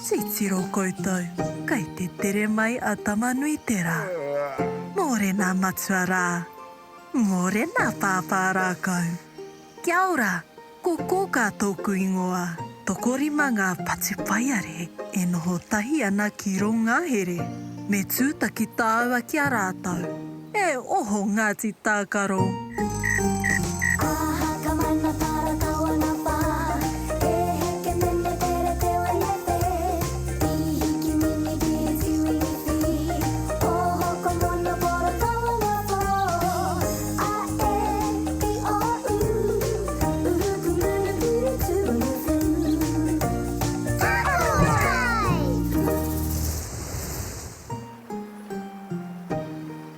Titiro koutou, kai te tere mai a tamanui tera. Morena matsuara, morena pāpāra kau. Kia ora, ko kōka tōku ingoa. Tokorima ngā patupaiare e noho tahi ana ki ronga here. Me tūtaki tāua ki a rātau. E oho Ngāti Tākaro.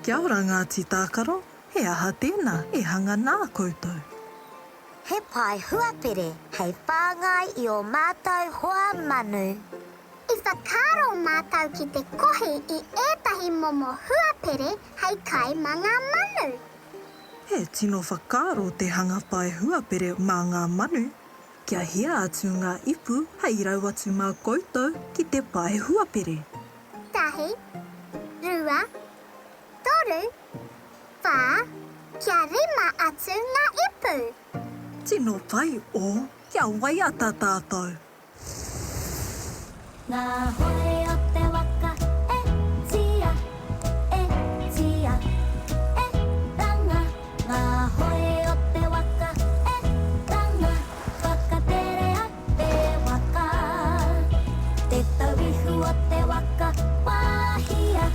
Kia ora Ngāti Tākaro, he aha tēnā e hanga nā koutou. He pai huapere, hei whāngai I o mātou hoa manu. I whakaro mātou ki te kohi I ētahi momo huapere hei kai mā ngā manu. He tino whakaro te hanga pai huapere mā ngā manu. Kia hia atu ngā ipu hei rau atu mā koutou ki te pai huapere. Tahi, rua, toru, whā, kia rima atu ngā ipu. Tino pai o, kia waiata tātou. Ngā hoe o te waka e tia, e ranga. Ngā hoe o te waka e ranga, whakatere a te waka. Te tauihu o te waka, wāhia,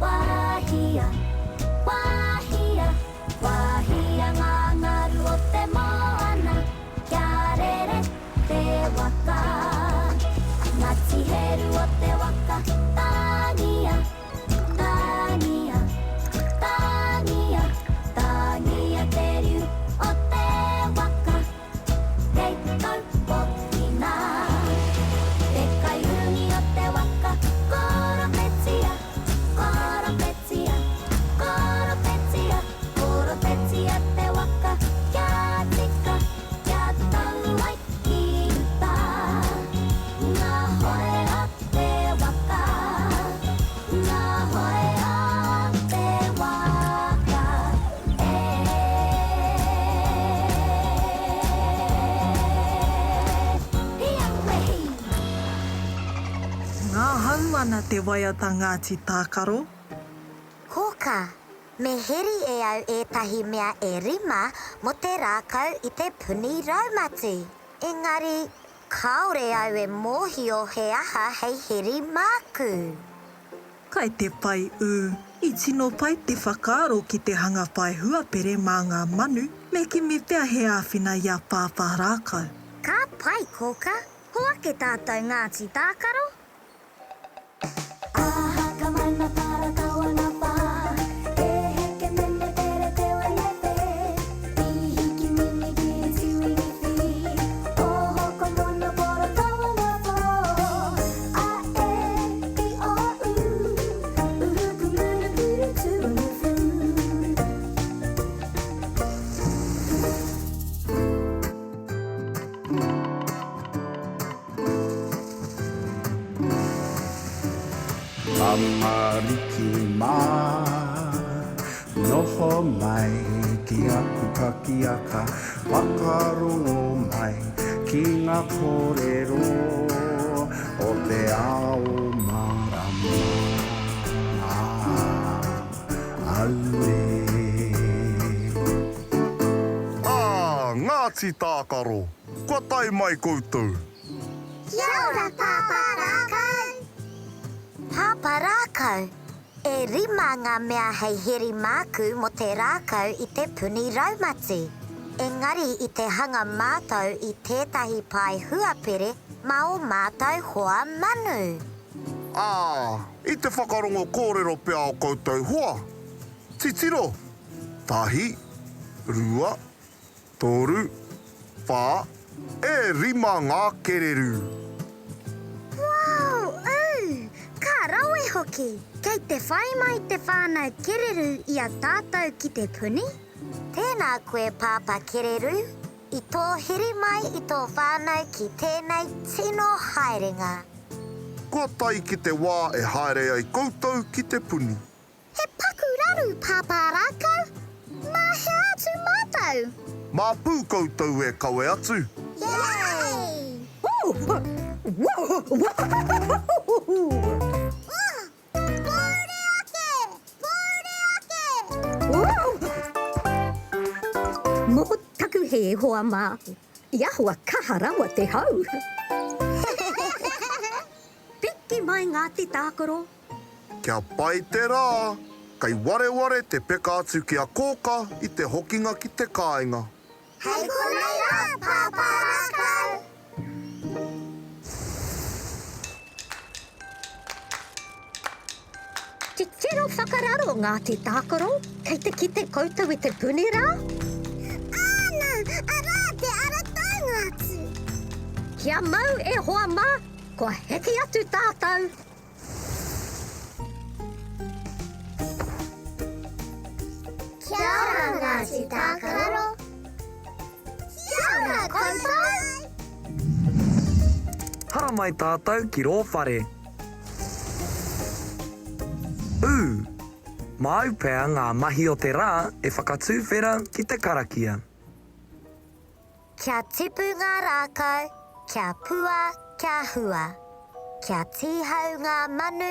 wāhia, wāhia, wāhia ngā ngaru o te moana, kia rere te waka. Ngāti heru o te waka, tāngia, tāngia, tāngia, tāngia te riu o te waka. Kei tau potina, te kaiungi o te waka, koropetia, koropetia, koropetia, koropetia te waka, kia tika, kia tau ai ki uta. Ngā hoe o te waka, ngā hoe o te waka, Hiawehi. Ngā hau ana te waiata Ngāti Tākaro. Hoka, me heri e au ētahi mea e rima mo te rākau I te puni raumati. Engari, kaore au e mōhio he aha hei heri māku. Kai te pai ū, I tino pai te whakaro ki te hanga pai huapere mā ngā manu, me ki me pēr he āwhina I a pāpā rākau. Ka pai koka, hoa ke tātou Ngāti Tākaro. Aha ka mana para kawana pa, e heke mene tere te wanepe. I hiki mini ki tiwini fi, o hoko mono poro kawana po. A e I o u, uhuku munu puru tuunufu. Mamariki mā, noho mai ki aku kakiaka, whakarongo mai ki ngā kōrero o te ao marama. Aue. Ngāti Tākaro, kua tai mai koutou. Kia ora pāpā rākau. Pāpā rākau, e rima ngā mea hei heri māku mo te rākau I te puni raumati. Engari I te hanga mātou I tētahi pai huapere mā o mātou hoa manu. I te whakarongo kōrero pēr o koutou hoa. Titiro, tahi, rua, toru, whā, e rima ngā kereru. Wow, ka rawe hoki. Kei te whai mai te whānau kereru I a tātou ki te puni. Tēnā koe pāpā kereru, I tō hiri mai I tō whānau ki tēnei tino haerenga. Kua tai ki te wā e haere ai koutou ki te puni. He pakuraru paparakau. Mā he atu mātou. Mā pū koutou e kawe atu. Yay! Pōre ake! Mō taku he hoa mā. Ia hoa kahara wa te hau. Piki mai Ngāti Tākaro. Kia pai te rā. Kai ware te peka atu ki a kōka i te hokinga ki te kāinga. Hei konei rā, paparakau. Te tino whakararo Ngāti Tākaro. Kei te ki te koutou i te puni rā. Ana, arā te arataungatu. Kia mau e hoa mā. Kua heki atu tātou. Kia ora, Ngāti Tākaro. Kia ora, koutou. Hara mai tātou ki rōwhare. Mau pēa ngā mahi o te rā e whakatūwhera ki te karakia. Kia tipu ngā rākau, kia pua, kia hua. Kia tihau ngā manu,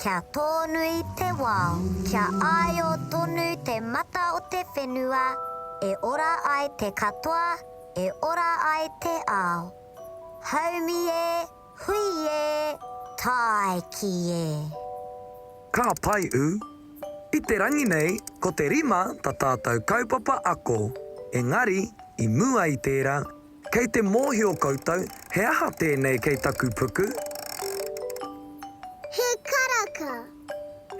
kia tōnui te wao. Kia ai o tonu te mata o te whenua. E ora ai te katoa, e ora ai te ao. Haumi e, hui e, tai ki e. Ka pai I te rangi nei, ko te rima ta tātou kaupapa ako. Engari, I mua I tērā, kei te mōhio koutou, he aha tēnei kei taku puku. He karaka.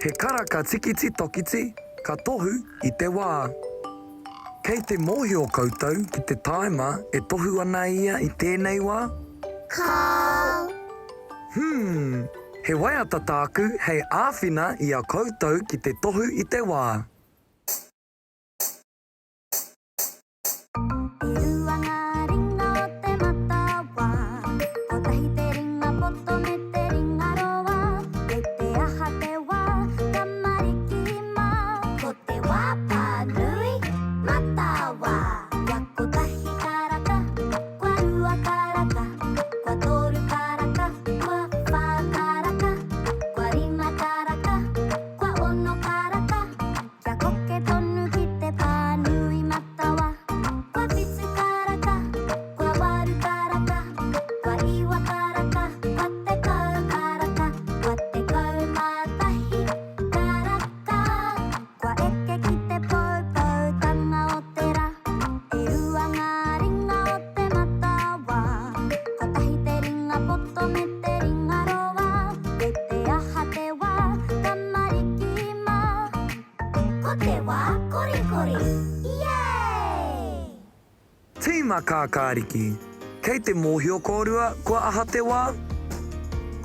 He karaka tikiti tokiti, ka tohu I te wā. Kei te mōhio koutou ki te taima e tohu ana ia I tēnei wā. Kau. He waiata tāku hei āwhina I a koutou ki te tohu I te wā. E rua ngā ringa o te matawa. Kotahi te ringa poto me te ringa roa. E te aha te wā, ka mariki mā. Ko te wā pānui, matawa. Ia kotahi karaka, kua rua karaka. Kua toru karaka, kua whā karaka. Kua rima karaka, kua ono karaka. Kia koke tonu ki te pānui matawa. Kua pitsu karaka, kua waru karaka. Kua iwa karaka, kua te kau karaka. Kua te kau mātahi karaka. Kua eke ki te poupoutanga o te rā. E rua ngā ringa o te matawa. Kotahi te ringa poto me te ringa roa. E te aha te wā, ka mariki mā. Ko te wā korikori. Yay! Tīma kākāriki, kei te mōhio kōrua, kua aha te wā.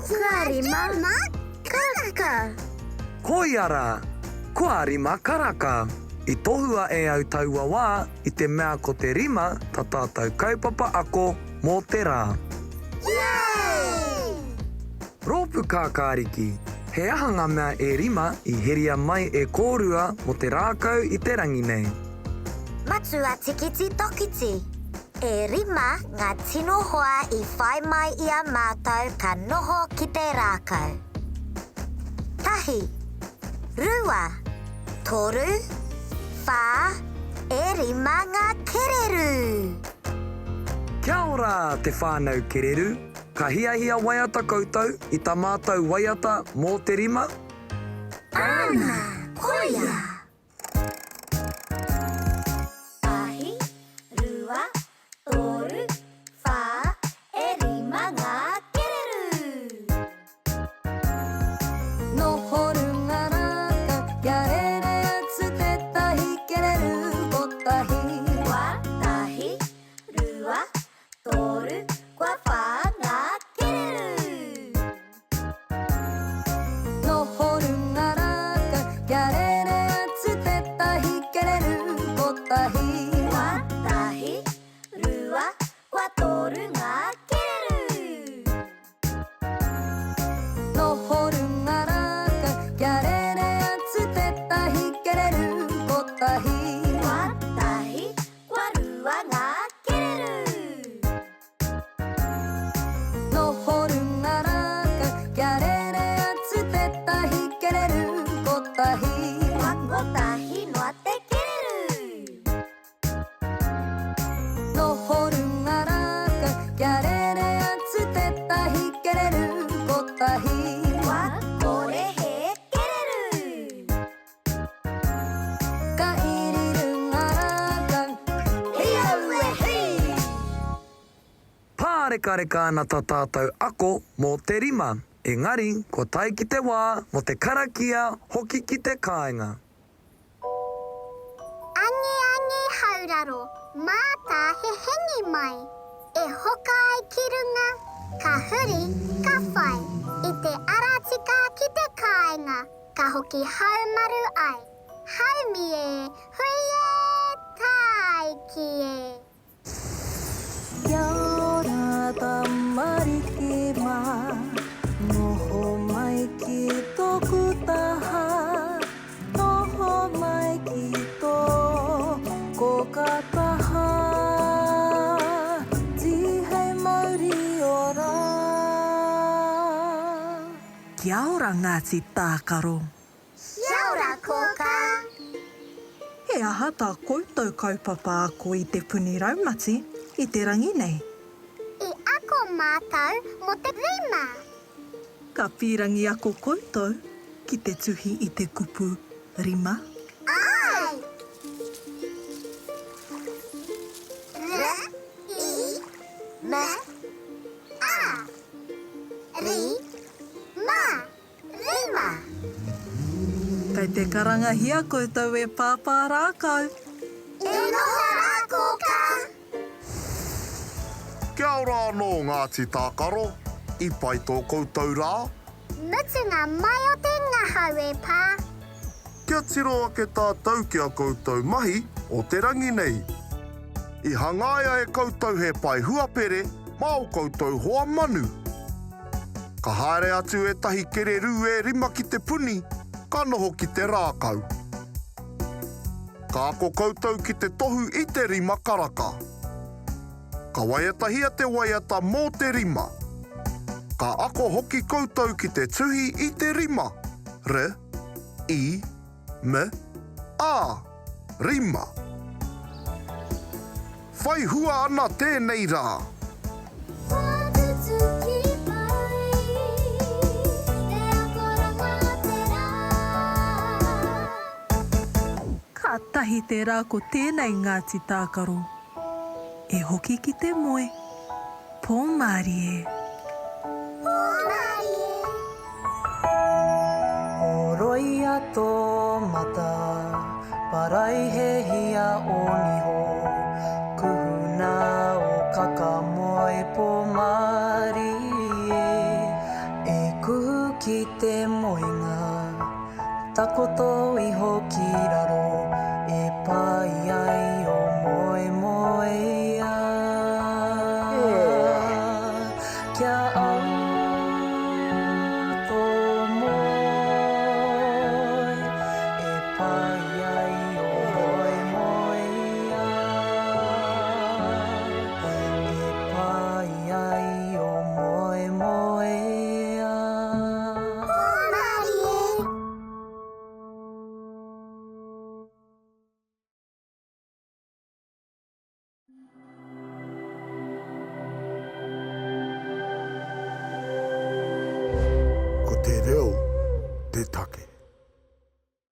Kua rima karaka. Koiara, kua rima karaka. I tohua e au taua wā, I te mea ko te rima, ta tātou kaupapa ako mō te rā. Yay! Rōpu kākāriki, he aha ngā mea e rima I heria mai e kōrua mo te rākau I te rangi nei. Matua tikiti tokiti. E rima ngā tino hoa I whai mai I a mātou ka noho ki te rākau. Tahi, rua, toru, whā, e rima ngā kereru. Kia ora te whānau kereru, ka hiahia waiata koutou I tā mātou waiata mō te rima. Ana, koia. Tahi, rua, toru, whā, e rima ngā kereru. Noho runga raka, kia rere atu te tahi kereru ko tahi. Kua tahi, rua, toru, kua whā ngā kereru. Noho runga raka, kia rere tahi Wa ore he kereru Ka iriru ngarakan Hei au e hei Pārekareka ana tā tātou ako mō te rima. Engari, ko tai ki te wā, mo te karakia, hoki ki te kāinga. Angi angi hauraro, māta he hengi mai. E hoka ai ki runga, ka huri, ka whai. I te aratika ki te kāinga, ka hoki haumaru ai. Haumi e, hui e, tai ki e. Kia ora tamariki mā Noho mai ki tōku taha Noho mai ki tō kataha Tihei mauri ora Kia ora Ngāti Tākaro Kia ora kōka. He aha tā koutou kaupapa ako i te puni raumati I te rangi nei I ako mātou mo te rima. Ka pirangi ako koutou ki te tuhi I te kupu rima. Ai! R, I, M, A. Ri, ma, rima. Kei te karangahia koutou e pāpā rākau. E noho rā kōka. Kia ora anō Ngāti Tākaro, I pai tō koutou rā. Mutunga mai o te ngahau e pā. Kia tiro ake tātou ki a koutou mahi o te rangi nei. I hangaia e koutou he pai huapere, mā o koutou hoa manu. Ka haere atu e tahi kereru e rima ki te puni, ka noho ki te rākau. Ka ako koutou ki te tohu I te rima karaka. Ka waiatahia te waiata mō te rima. Ka ako hoki koutou ki te tuhi I te rima. R, I, M, A. Rima. Whai hua ana tēnei rā. Watutu ki mai Te akoranga te rā Ka tahi te rā ko tēnei Ngāti Tākaro. E hoki ki te moe. Pōmari e. Oroia tō mata, parai he hia o niho. Kuhuna o kakamoe pōmari e. E kuhu ki te moenga, takoto iho ki raro. E pai ai o moe moe ia. Kia au tō moe. E pai ai o moe moe ia. E pai ai o moe moe ia. Ko te reo, te take.